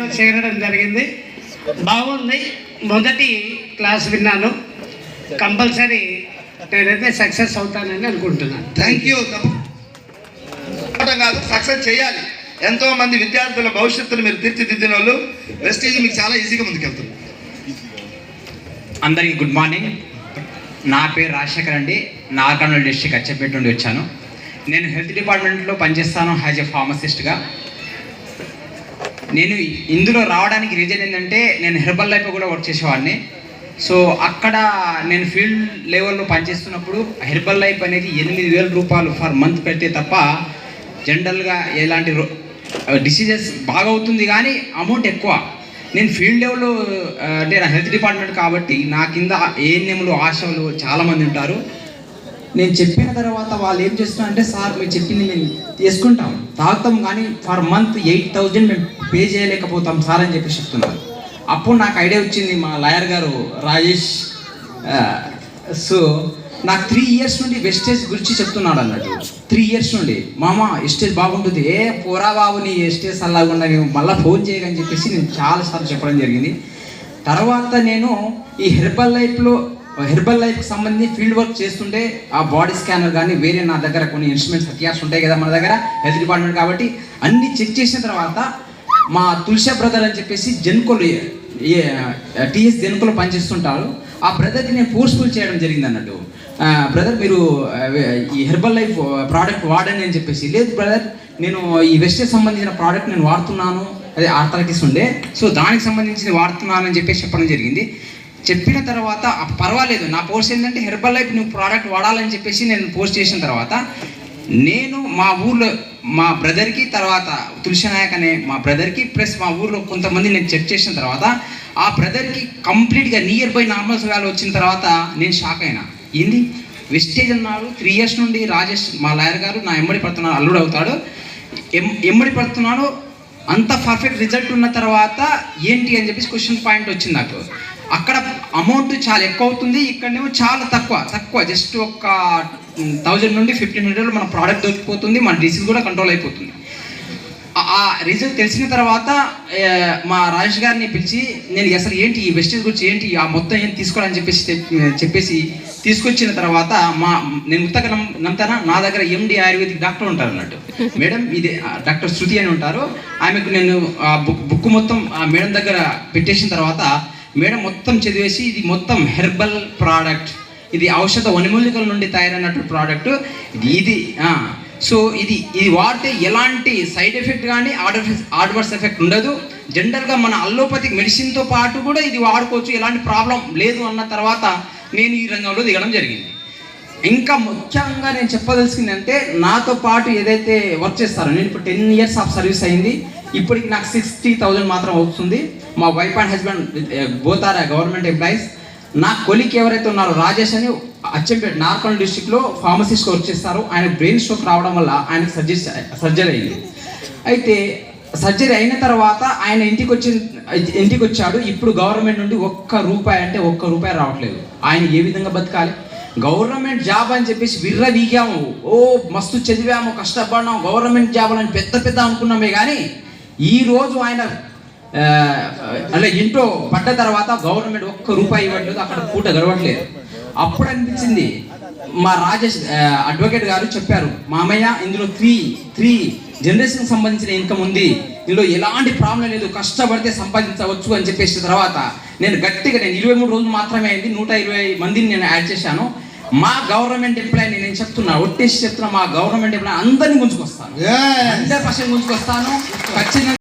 ఛానల్లో చేరడం జరిగింది. బాగుంది. మొదటి క్లాస్ విన్నాను. కంపల్సరీ నేనైతే సక్సెస్ అవుతానని అనుకుంటున్నాను. Thank you. కాదు, సక్సెస్ చేయాలి. ఎంతో మంది విద్యార్థుల భవిష్యత్తును మీరు తీర్చిదిద్దిన వాళ్ళు వెస్టేజ్ మీకు చాలా ఈజీగా ముందుకెళ్తుంది. అందరికీ గుడ్ మార్నింగ్. నా పేరు రాజశేఖర్ అండి. నార్కర్నూలు డిస్ట్రిక్ట్ అచ్చంపేట నుండి వచ్చాను. నేను హెల్త్ డిపార్ట్మెంట్లో పనిచేస్తాను యాజ్ ఎ ఫార్మసిస్ట్గా. నేను ఇందులో రావడానికి రీజన్ ఏంటంటే నేను హెర్బల్ లైఫ్ కూడా వర్క్ చేసేవాడిని. సో అక్కడ నేను ఫీల్డ్ లెవెల్లో పనిచేస్తున్నప్పుడు హెర్బల్ లైఫ్ అనేది 8,000 రూపాయలు ఫర్ మంత్ పెడితే తప్ప జనరల్గా ఎలాంటి డిసీజెస్ బాగా అవుతుంది కానీ అమౌంట్ ఎక్కువ. నేను ఫీల్డ్ లెవెల్లో అంటే నా హెల్త్ డిపార్ట్మెంట్ కాబట్టి నా కింద ఏఎన్ఎంలు ఆశలు చాలామంది ఉంటారు. నేను చెప్పిన తర్వాత వాళ్ళు ఏం చేస్తున్నారంటే, సార్ మీరు చెప్పింది మేము తీసుకుంటాం తాగుతాం కానీ ఫర్ మంత్ 8,000 మేము పే చేయలేకపోతాం సార్ అని చెప్పి చెప్తున్నారు. అప్పుడు నాకు ఐడియా వచ్చింది, మా లాయర్ గారు రాజేష్ సో నాకు 3 ఇయర్స్ నుండి వెస్టేజ్ గురించి చెప్తున్నాడు అన్నట్టు. 3 ఇయర్స్ నుండి మామ ఎస్టేజ్ బాగుంటుంది, ఏ పోరా బాబు నీ ఎస్టేజ్ అలాగుండా నేను మళ్ళీ ఫోన్ చేయగని చెప్పేసి నేను చాలాసార్లు చెప్పడం జరిగింది. తర్వాత నేను ఈ హెర్బల్ లైఫ్కి సంబంధించి ఫీల్డ్ వర్క్ చేస్తుంటే ఆ బాడీ స్కానర్ కానీ వేరే నా దగ్గర కొన్ని ఇన్స్ట్రుమెంట్స్ హత్యాస్ ఉంటాయి కదా మన దగ్గర హెల్త్ డిపార్ట్మెంట్ కాబట్టి అన్నీ చెక్ చేసిన తర్వాత మా తులసి బ్రదర్ అని చెప్పేసి జెన్కోలు టీఎస్ జెన్కోలో పనిచేస్తుంటారు. ఆ బ్రదర్కి నేను ఫోర్స్ఫుల్ చేయడం జరిగింది అన్నట్టు. బ్రదర్ మీరు ఈ హెర్బల్ లైఫ్ ప్రోడక్ట్ వాడండి అని చెప్పేసి. లేదు బ్రదర్ నేను ఈ వెస్టేజ్ సంబంధించిన ప్రోడక్ట్ నేను వాడుతున్నాను, అదే ఆర్థరైటిస్ ఉండే, సో దానికి సంబంధించి వాడుతున్నాను అని చెప్పేసి చెప్పడం జరిగింది. చెప్పిన తర్వాత పర్వాలేదు, నా పోస్ట్ ఏంటంటే హెర్బల్ లైఫ్ నువ్వు ప్రోడక్ట్ వాడాలని చెప్పేసి నేను పోస్ట్ చేసిన తర్వాత నేను మా ఊర్లో మా బ్రదర్కి, తర్వాత తులసి నాయక్ అనే మా బ్రదర్కి ప్లస్ మా ఊర్లో కొంతమంది నేను చెక్ చేసిన తర్వాత ఆ బ్రదర్కి కంప్లీట్గా నియర్ బై నార్మల్స్ వ్యాల్యూ వచ్చిన తర్వాత నేను షాక్ అయినా. ఏంది వెస్టేజ్ అన్నాడు. 3 ఇయర్స్ నుండి రాజేష్ మా లాయర్ గారు నా ఎమ్మడి పడుతున్నాడు, అల్లుడు అవుతాడు, ఎమ్మడి పడుతున్నాడు. అంత పర్ఫెక్ట్ రిజల్ట్ ఉన్న తర్వాత ఏంటి అని చెప్పేసి క్వశ్చన్ పాయింట్ వచ్చింది నాకు. అక్కడ అమౌంట్ చాలా ఎక్కువ అవుతుంది, ఇక్కడనేమో చాలా తక్కువ జస్ట్ ఒక 1000 నుండి 1,500 మన ప్రోడక్ట్ దొరికిపోతుంది, మన డిసీజ్ కూడా కంట్రోల్ అయిపోతుంది. ఆ రిజల్ట్ తెలిసిన తర్వాత మా రాజేష్ గారిని పిలిచి నేను అసలు ఏంటి ఈ వెస్టేజ్ గురించి ఏంటి ఆ మొత్తం ఏం తీసుకోవాలని చెప్పేసి తీసుకొచ్చిన తర్వాత నేను ఉత్తగా నమ్ముతానా, నా దగ్గర ఎండి ఆయుర్వేదిక్ డాక్టర్ ఉంటారు అన్నట్టు. మేడం ఇది డాక్టర్ శృతి అని ఉంటారు. ఆమెకు నేను ఆ బుక్ మొత్తం ఆ మేడం దగ్గర పెట్టేసిన తర్వాత మేడం మొత్తం చదివేసి ఇది మొత్తం హెర్బల్ ప్రోడక్ట్, ఇది ఔషధ వనమూలికల నుండి తయారైనట్టు ప్రోడక్ట్ ఇది సో ఇది వాడితే ఎలాంటి సైడ్ ఎఫెక్ట్ కానీ ఆడ్వర్స్ ఎఫెక్ట్ ఉండదు. జనరల్గా మన అల్లోపతిక్ మెడిసిన్తో పాటు కూడా ఇది వాడుకోవచ్చు, ఎలాంటి ప్రాబ్లం లేదు అన్న తర్వాత నేను ఈ రంగంలో దిగడం జరిగింది. ఇంకా ముఖ్యంగా నేను చెప్పదలిసింది అంటే, నాతో పాటు ఏదైతే వర్క్ చేస్తారో, నేను ఇప్పుడు 10 ఇయర్స్ ఆఫ్ సర్వీస్ అయింది, ఇప్పటికి నాకు 60,000 మాత్రం అవుతుంది. మా wife and husband both are government employees. నా కొలిక్ ఎవరైతే ఉన్నారో రాజేష్ అని అచ్చంపేట నార్కర్నూలు డిస్ట్రిక్ట్లో ఫార్మసిస్ట్ వర్క్ చేస్తారు. ఆయన బ్రెయిన్ స్ట్రోక్ రావడం వల్ల ఆయనకు సర్జరీ అయింది. అయితే సర్జరీ అయిన తర్వాత ఆయన ఇంటికి వచ్చాడు. ఇప్పుడు గవర్నమెంట్ నుండి ఒక్క రూపాయి రావట్లేదు. ఆయన ఏ విధంగా బతకాలి? గవర్నమెంట్ జాబ్ అని చెప్పేసి విర్ర వీగాము, ఓ మస్తు చదివాము, కష్టపడినాము, గవర్నమెంట్ జాబ్ అని పెద్ద అనుకున్నామే కానీ ఈరోజు ఆయన అలా ఇంట్లో పడ్డ తర్వాత గవర్నమెంట్ ఒక్క రూపాయి ఇవ్వట్లేదు, అక్కడ పూట గడవట్లేదు. అప్పుడు అనిపించింది, మా రాజేష్ అడ్వకేట్ గారు చెప్పారు, మామయ్య ఇందులో త్రీ జనరేషన్కి సంబంధించిన ఇన్కమ్ ఉంది, ఇందులో ఎలాంటి ప్రాబ్లం లేదు, కష్టపడితే సంపాదించవచ్చు అని చెప్పేసిన తర్వాత నేను గట్టిగా 23 రోజులు మాత్రమే అయింది, 120 మందిని నేను యాడ్ చేశాను. మా గవర్నమెంట్ ఎంప్లాయీని నేను చెప్తున్నా, మా గవర్నమెంట్ ఎంప్లాయీ అందరినీ గుంజుకొస్తాను, 100% గుంజుకొస్తాను ఖచ్చితంగా.